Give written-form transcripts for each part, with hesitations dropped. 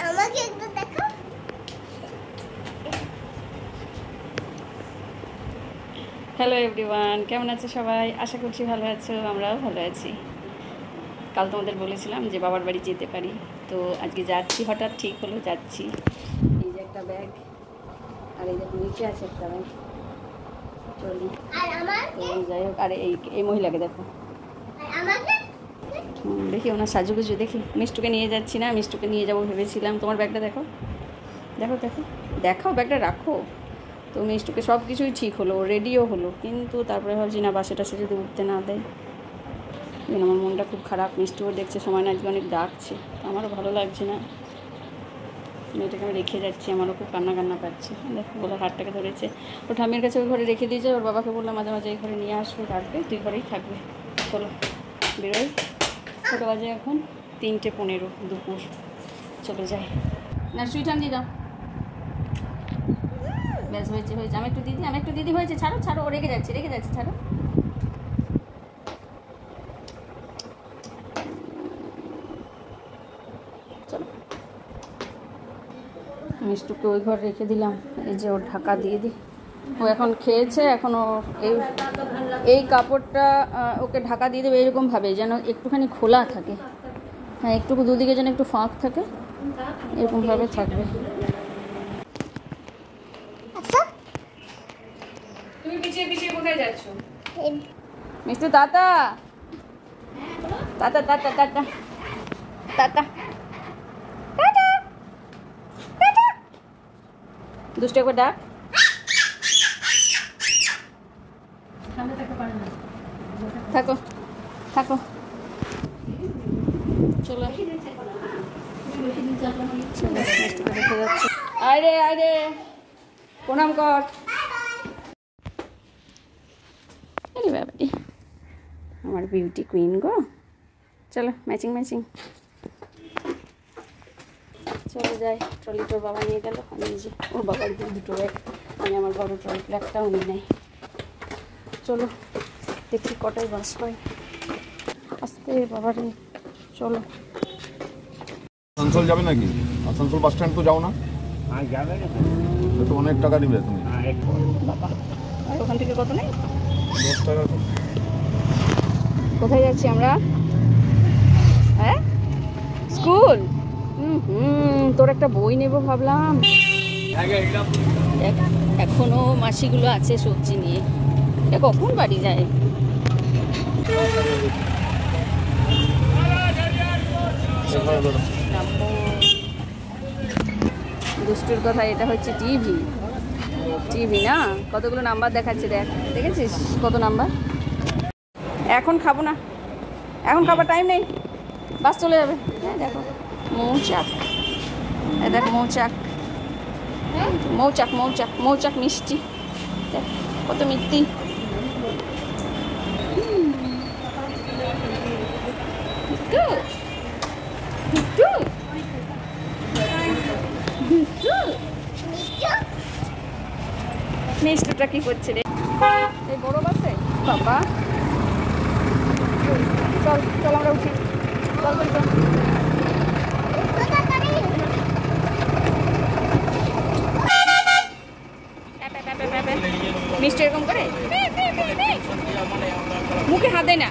আমাকে একটু দেখো। হ্যালো এভরিওয়ান, কেমন আছো সবাই? আশা করছি ভালো আছো, আমরাও ভালো আছি। কাল তোমাদের বলেছিলাম যে বাবার বাড়ি যেতে পারি, তো আজকে যাচ্ছি, হঠাৎ ঠিক হলো যাচ্ছি। এই যে একটা ব্যাগ, আর এই দেখো নিচে আছে একটা ব্যাগ, চলি। তো যাই হোক, আর এই মহিলাকে দেখো, দেখি ওনার সাজুগুজু দেখি। মিষ্টুকে নিয়ে যাচ্ছি না, মিষ্টুকে নিয়ে যাবো ভেবেছিলাম। তোমার ব্যাগটা দেখো, দেখো দেখো দেখাও, ব্যাগটা রাখো। তো মিষ্টুকে সব কিছুই ঠিক হলো, রেডিও হলো, কিন্তু তারপরে ভাবছি না বাসে টাসে যদি উঠতে না দেয়। আমার মনটা খুব খারাপ। মিষ্টুও দেখছে সময় না আজকে অনেক ডাকছে, আমারও ভালো লাগছে না। মেয়েটাকে আমি রেখে যাচ্ছি, আমারও খুব কান্না কান্না পাচ্ছে। দেখো বলে হাতটাকে ধরেছে, ও ঠাম্মির কাছে ওই ঘরে রেখে দিয়েছে। ওর বাবাকে বললাম মাঝে মাঝে এই ঘরে নিয়ে আসবে, রাখবে, তুই ঘরেই থাকবে। চলো বেরোই, কত বাজে এখন? 3:15 দুপুর। চলে যাই না, সুইটান দিয়ে দাও। ব্যাস হয়েছে হয়েছে, আমি একটু দিদি হয়েছে। ছাড়ো ছাড়ো, ও রেগে যাচ্ছে ছাড়ো। চলো, মিষ্টুকে ওই ঘর রেখে দিলাম। এই যে ওর ঢাকা দিয়ে দিই, ও এখন খেয়েছে। এখন ও এই কাপড়টা ওকে ঢাকা দিয়ে দেবে এরকমভাবে যেন একটুখানি খোলা থাকে। হ্যাঁ, একটু দুদিকে যেন একটু ফাঁক থাকে, এরকমভাবে থাকবে। তুমি পিছিয়ে পিছিয়ে কোথায় যাচ্ছ? মিষ্টু তাতা তাতা তাতা তাতা তাতা দুষ্টু একবার ডাক। থাকো থাকো, চলো মিষ্টুকে রেখে যাচ্ছি। আরে আরে প্রণাম কর। বাবাটি আমার বিউটি কুইন গো। চলো ম্যাচিং চলো যাই। ট্রলি তোর বাবা নিয়ে গেল, আমি যে ওর বাবার দুটো ব্যাগ, আমি আমার বড় ট্রলি ব্যাগটাও নিয়ে নেই। চলো দেখি কটায় বাস পাই। আস্তে বাবারে, চলো। আসানসোল যাবে নাকি? আসানসোল বাস স্ট্যান্ড তো যাও না? তো অনেক টাকা দিবে তুমি। বাবা, আর ওখান থেকে কত নেই? 10 টাকা। কোথায় যাচ্ছি আমরা? হ্যাঁ, স্কুল। তোর একটা বই নেব ভাবলাম। এখনো মাসিগুলো আছে সবজি নিয়ে, কখন বাড়ি যায়? দুষ্টুর কথা, এটা হচ্ছে টিভি না? কতগুলো নাম্বার দেখাচ্ছে, দেখেছিস কত নাম্বার? এখন খাবো না, এখন খাবার টাইম নেই, বাস চলে যাবে। হ্যাঁ দেখো মৌচাক, দেখ মৌচাক মিষ্টি, দেখ কত মিষ্টি। মিষ্টুটা কি করছে রে এই বড় বাসে? বাবা চল চল আমরা উঠি, চল চল চল। মিষ্টি এরকম করে মুখে হাত দেয় না।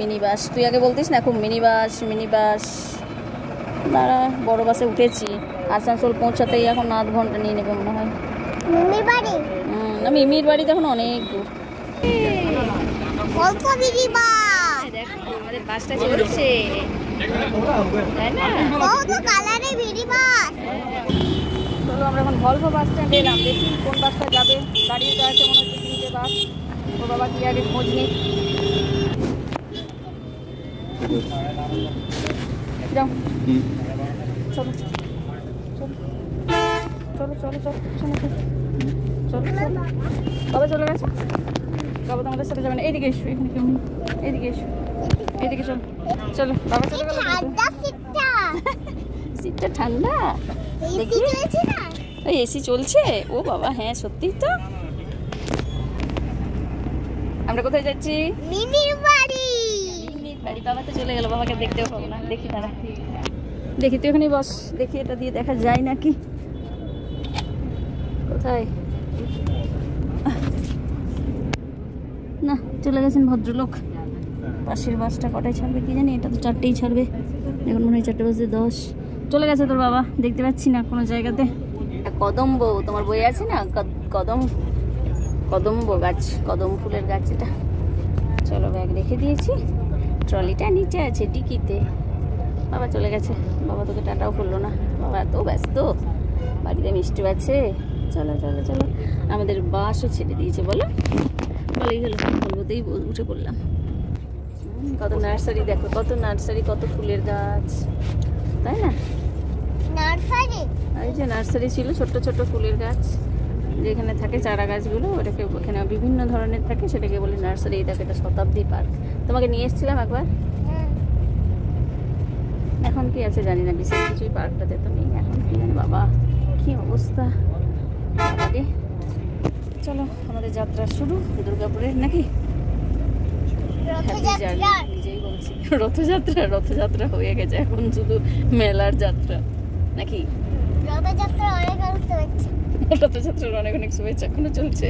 মিনি বাস, তুই আগে বলতিস না খুব মিনি বাস। দাঁড়া, বড় বাসে উঠেছি। আসানসোল পৌঁছাতেই এখন 8 ঘন্টা নিয়ে নেবে মনে হয়। না, মিমির বাড়ি তখন অনেক দূর। আমাদের বাসটা চলছে, তাই না? চলো আমরা এখন ভলভো বাস স্ট্যান্ডে এলাম, দেখি কোন বাসটা যাবে। দাঁড়িয়ে তো আছে মনে হচ্ছে 3টে বাস। ওর বাবা কি আগে খোঁজ নেই। যাও চলো চলো চলো চলো চলো চলো। বাবা চলে গেছে, বাবা তো আমাদের সাথে যাবে না। এইদিকে এসো, এখানে কেউ নেই, এইদিকে এসো, এইদিকে চলো চলো। বাবা চলে গেল, সিটটা ঠান্ডা। ওই এসি চলছে। ও বাবা, হ্যাঁ সত্যি তো। আমরা কোথায় যাচ্ছি? মিমির বাড়ি। বাবা তো চলে গেল, বাবাকে দেখতেও পাবো না। দেখি তারা দেখি তুই ওখানেই বস, দেখি এটা দিয়ে দেখা যায় নাকি। কোথায় না, চলে গেছেন ভদ্রলোক। পাশের বাসটা কটায় ছাড়বে কি জানি, এটা তো 4টেই ছাড়বে, এখন মনে হয় 4:10। চলে গেছে তোর বাবা, দেখতে পাচ্ছি না কোনো জায়গাতে। কদম্ব, তোমার বই আছে না, কদম্ব গাছ, কদম ফুলের গাছ এটা। চলো, ব্যাগ রেখে দিয়েছি, ট্রলিটা নিচে আছে ডিকিতে। বাবা চলে গেছে, বাবা তোকে টাটাও করলো না, বাবা এত ব্যস্ত, বাড়িতে মিষ্টি আছে। চলো চলো চলো, আমাদের বাসও ছেড়ে দিয়েছে, বলো বলেই গেল, বলবোতেই উঠে পড়লাম। কত নার্সারি দেখো, কত নার্সারি, কত ফুলের গাছ, তাই না? নার্সারি, এই যে নার্সারি ছিল, ছোট্ট ছোট্ট ফুলের গাছ যেখানে থাকে চারা গাছগুলো, ওটাকে ওখানে বিভিন্ন ধরনের থাকে, সেটাকে বলে নার্সারি। এই দেখো, এটা শতাব্দী পার্ক, তোমাকে নিয়ে এসেছিলাম একবার। এখন কি আছে জানি না, বিশেষ কিছুই পার্কটাতে তো নেই এখন, কি জানি বাবা কি অবস্থা। বাবারে, চলো আমাদের যাত্রা শুরু দুর্গাপুরের, নাকি? নিজেই বলছি, রথযাত্রা, রথযাত্রা হয়ে গেছে, এখন শুধু মেলার যাত্রা, নাকি? রথযাত্রার অনেক অনেক শুভেচ্ছা এখনো চলছে।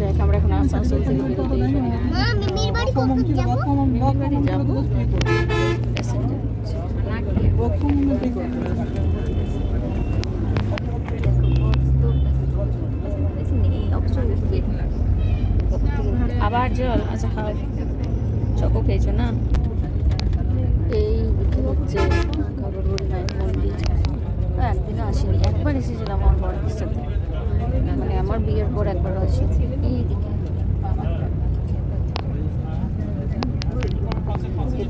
দেখ, আমরা এখন আসানসোল থেকে বেরোতেই যাবো। আবার জল, আচ্ছা খাও, চকো খেয়েছো না? এই দিকে হচ্ছে কাগরবুড়ি মায়ের মন্দির। একদিনও আসিনি, একবার এসেছিলাম আমার বড়দের সাথে, মানে আমার বিয়ের পর একবার আসি। এই দিকে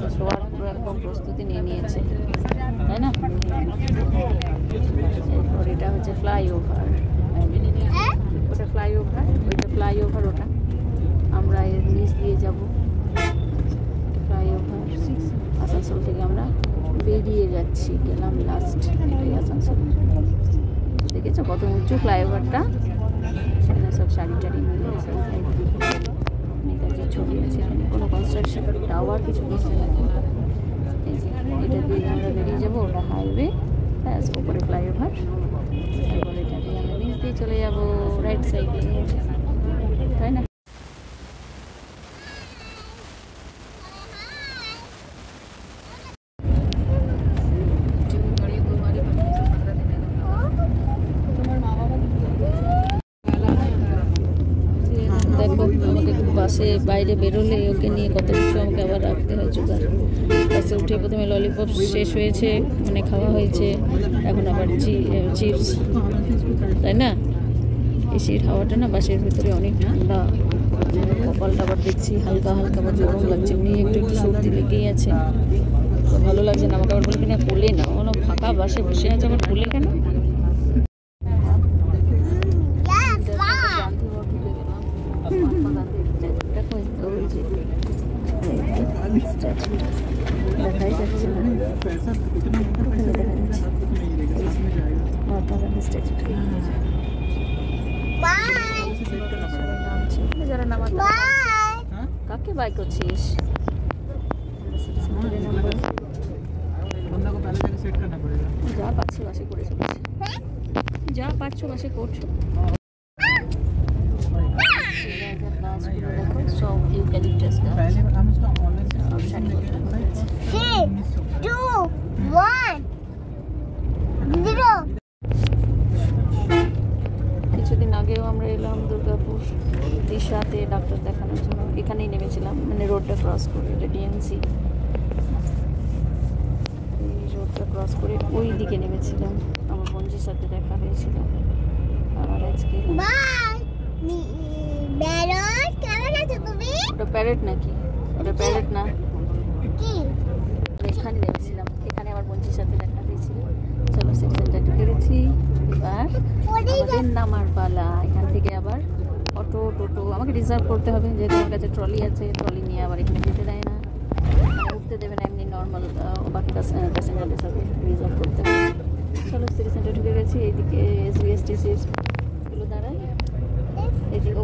তো শোয়ার পুরো একদম প্রস্তুতি নিয়ে নিয়েছে, তাই না? এরপর এটা হচ্ছে ফ্লাইওভার, ওটা ফ্লাইওভার, ওইটা ফ্লাইওভার, ওটা আমরা এর নিচ দিয়ে যাব। ফ্লাইওভার আসানসোল থেকে আমরা বেরিয়ে যাচ্ছি, গেলাম লাস্ট, এটাই আসানসোল। দেখেছো কত উঁচু ফ্লাইওভারটা, সেখানে সব শাড়ি টাড়ি মিলে আছে, নেতাজি ছবি আছে, এখানে কোনো কনস্ট্রাকশন টাওয়ার কিছু দিচ্ছে না। এই যে এটা দিয়ে আমরা বেরিয়ে যাবো, ওটা হাইওয়ে, ব্যাস উপরে ফ্লাইওভার, তারপর এটা দিয়ে আমরা নিচ দিয়ে চলে যাবো রাইট সাইডে, তাই না? বাসে বাইরে বেরোলে ওকে নিয়ে কত কিছু আমাকে আবার রাখতে হয় জোগাড়। বাসে উঠে প্রথমে ললিপপ শেষ হয়েছে, মানে খাওয়া হয়েছে, এখন আবার চিপস, তাই না? এসির হাওয়াটা না বাসের ভিতরে অনেক ঠান্ডা, কপালটা আবার দেখছি হালকা হালকা আবার গরম লাগছে, এমনি একটু একটু সর্দি লেগেই আছে, তো ভালো লাগছে না। আমাকে আবার বলে কিনা কোলে না, কোনো ফাঁকা বাসে বসে আছে, আবার কোলে কেন? দেখাই যাচ্ছে না, মহাত্মা গান্ধী স্ট্যাচুটা। যারা নামাজ কাকে বাই করছিস? যা পাচ্ছি বাসে করে চলেছে, যা পাচ্ছ বাসে করছো। দেখো সব ইউক্যালিপটাস গাছ। কিছুদিন আগেও আমরা এলাম দুর্গাপুর দিশাতে ডাক্তার দেখানোর জন্য, এখানেই নেমেছিলাম, মানে রোডটা ক্রস করে, এটা ডিএমসি, এই রোডটা ক্রস করে ওই দিকে নেমেছিলাম, আমার বন্ধুর সাথে দেখা হয়েছিল। আর আজকে ওটা প্যারেট নাকি? ওটা প্যারেট না, এখানে নেমেছিলাম, এখানে আমার বন্ধুর সাথে দেখা হয়েছিল। চলো সিটি সেন্টার ঢুকে গেছি, এবার আমাদের নামার পালা। এখান থেকে আবার অটো টোটো আমাকে রিজার্ভ করতে হবে, যেহেতু আমার কাছে ট্রলি আছে, ট্রলি নিয়ে আবার এখানে যেতে দেয় না, উঠতে দেবে না, এমনি নর্মাল বাকি প্যাসেঞ্জারদের সাথে রিজার্ভ করতে হবে। চলো সিটি সেন্টার ঢুকে গেছি, এইদিকে এসবিএসটিসির গুলো দাঁড়ায়, এইদিকে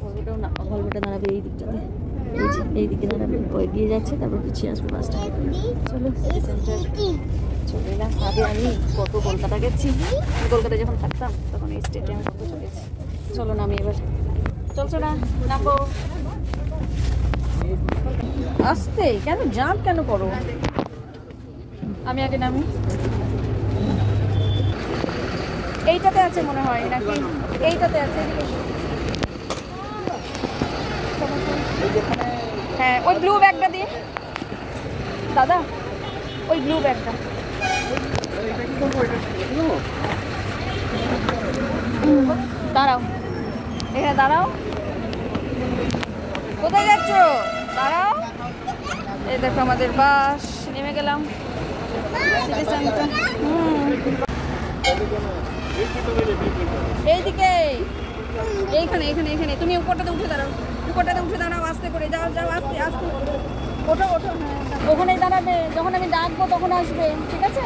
ভলভোটাও না, ভলভোটা দাঁড়াবে এই দিকটাতে, এই যে এইদিকে দাঁড়াবে, ও এগিয়ে যাচ্ছে, তারপর পিছিয়ে আসবে বাসটা। চলো সিটি সেন্টার চলে এলাম। আগে আমি কত কলকাতা গেছি, কলকাতায় যখন থাকতাম তখন এই স্টেডিয়াম কত চলেছি। চলো নামি এবার, চলছো না নামবো। আসতে কেন জাম্প কেন করো, আমি আগে নামি। এইটাতে আছে মনে হয় নাকি, এইটাতে আছে। হ্যাঁ ওই ব্লু ব্যাগটা দিন দাদা, ওই ব্লু ব্যাগটা। দাঁড়াও এখানে দাঁড়াও, কোথায় যাচ্ছ, দাঁড়াও। এই দেখো আমাদের বাস, নেমে গেলাম সিটি সেন্টার। এইদিকে এইখানে এখানে এখানে তুমি উপরটাতে উঠে দাঁড়াও, উপরটাতে উঠে দাঁড়াও, আস্তে করে যাও যাও, আস্তে আস্তে ওঠো ওঠো। হ্যাঁ ওখানেই দাঁড়াবে, যখন আমি ডাকবো তখন আসবে, ঠিক আছে?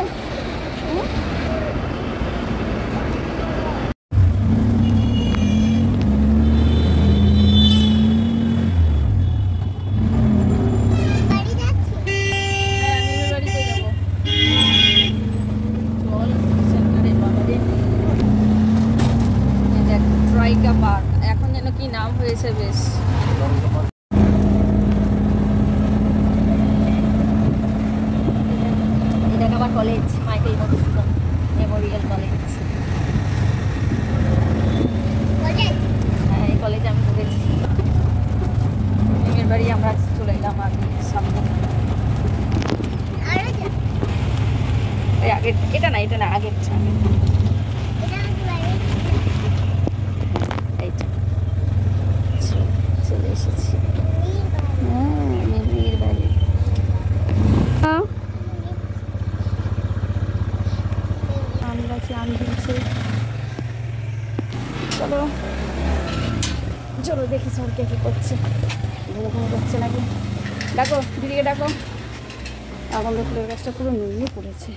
পার্ক এখন যেন কি নাম হয়েছে বেশ। এটা আমার college, Michael Madhusudan Memorial college. হ্যাঁ এই কলেজে আমি পড়েছি। মেমের বাড়ি আমরা চলে এলাম আর সামনে। আগের এটা না, এটা না, আগের চলে এসেছি। হ্যাঁ মেমের বাড়ি। আম গাছে আম ঝুলছে। চলো চলো দেখি সরকে কি করছে, ঘুমো ঘুমো করছে নাকি। ডাকো দিদিকে ডাকো। এখন তো ফুলের গাছটা পুরো নুয়ে পড়েছে,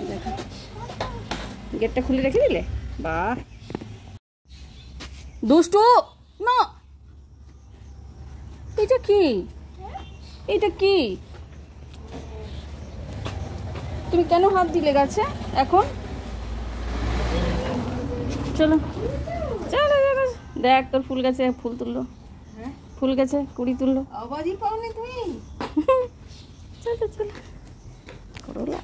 দেখো। গেটটা খুলে রেখে দিলে, বাহ দুষ্টু না। এটা কি, এটা কি, তুমি কেন হাত দিলে গাছে এখন? চলো চলো দেখ তোর ফুল গাছে ফুল তুললো, ফুল গাছে কুড়ি তুললো। আওয়াজই পাওনি তুমি। চলো চলো করলা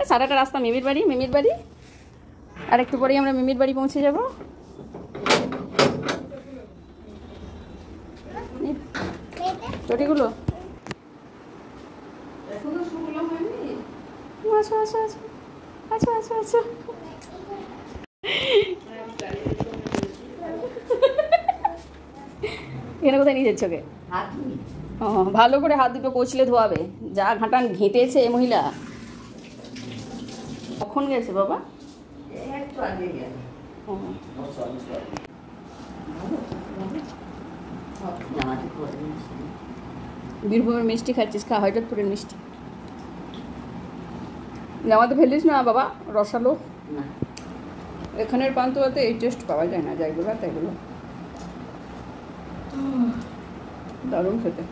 সারাটা রাস্তা মিমির বাড়ি, মিমির বাড়ি। আর একটু পরেই আমরা মিমির বাড়ি পৌঁছে যাব। চটিগুলো আচ্ছা আচ্ছা আচ্ছা আচ্ছা আচ্ছা আচ্ছা। এখানে কোথায় নিয়ে যাচ্ছ কে? ও ভালো করে হাত দুটো কচলে ধোয়াবে, যা ঘাটান ঘেঁটেছে এ মহিলা। কখন গেছে বাবা? বীরভূমের মিষ্টি খাচ্ছিস, খা হয়টপুরের মিষ্টি। জামাতে ফেলিস না বাবা, রসালো। এখানের পান্তুয়াতে এই টেস্ট পাওয়া যায় না, যাইগুলো তাইগুলো দারুণ খেতে।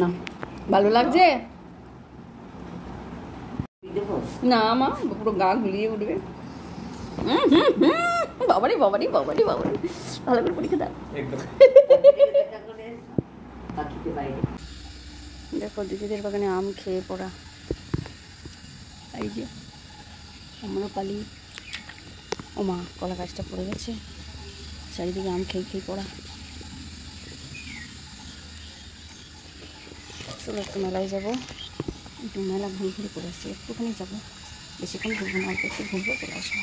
না ভালো লাগছে না, মা পুরো গা গুলিয়ে উঠবে। বাবারি বাবারি বাবারি বাবারি, ভালো করে পরীক্ষা দাও। দেখো দিদিদের বাগানে আম খেয়ে পড়া, এই যে আম্রপালি। ও মা কলা গাছটা পড়ে গেছে, চারিদিকে আম খেয়ে খেয়ে পড়া। চলো একটু মেলায় যাবো, একটু মেলা ঘুরে ঘুরে করে আসছি। একটুখানি যাবো, বেশিক্ষণ ঘুরবো না, অল্প একটু ঘুরবো, চলে আসবো।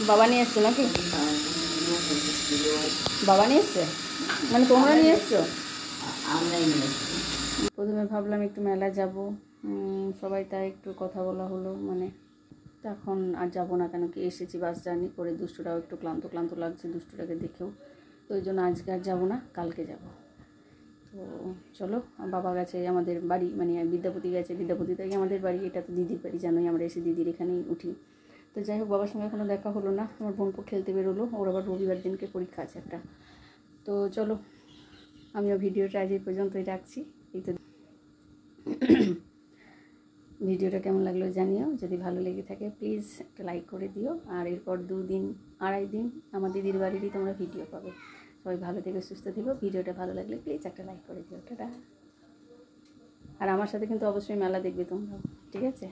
বাবা নিয়ে এসছো নাকি? বাবা নিয়ে এসছে মানে তোমরা নিয়ে এসছো? প্রথমে ভাবলাম একটু মেলা যাব, সবাই তাই একটু কথা বলা হলো, মানে এখন আর যাবো না, কেন কি এসেছি বাস জার্নি করে, দুষ্টুটাও একটু ক্লান্ত ক্লান্ত লাগছে দুষ্টুটাকে দেখেও, তো ওই জন্য আজকে আর যাবো না, কালকে যাব। তো চলো, বাবা গেছে আমাদের বাড়ি, মানে বিদ্যাপতি গেছে, বিদ্যাপতি থেকে আমাদের বাড়ি, এটা তো দিদির বাড়ি জানোই, আমরা এসে দিদির এখানেই উঠি। তো যাই হোক, বাবার সঙ্গে এখনও দেখা হলো না। আমার বোনপো খেলতে বেরোলো, ওর আবার রবিবার দিনকে পরীক্ষা আছে একটা। তো চলো, আমিও ভিডিওটা আজ এই পর্যন্তই রাখছি। এই তো ভিডিওটা কেমন লাগলো জানিও, যদি ভালো লেগে থাকে প্লিজ একটা লাইক করে দিও। আর এরপর 2-2.5 দিন আমার দিদির বাড়িরই তোমরা ভিডিও পাবে। সবাই ভালো থেকো, সুস্থ থেকো। ভিডিওটা ভালো লাগলে প্লিজ একটা লাইক করে দিও। টাটা। আর আমার সাথে কিন্তু অবশ্যই মেলা দেখবে তোমরাও, ঠিক আছে?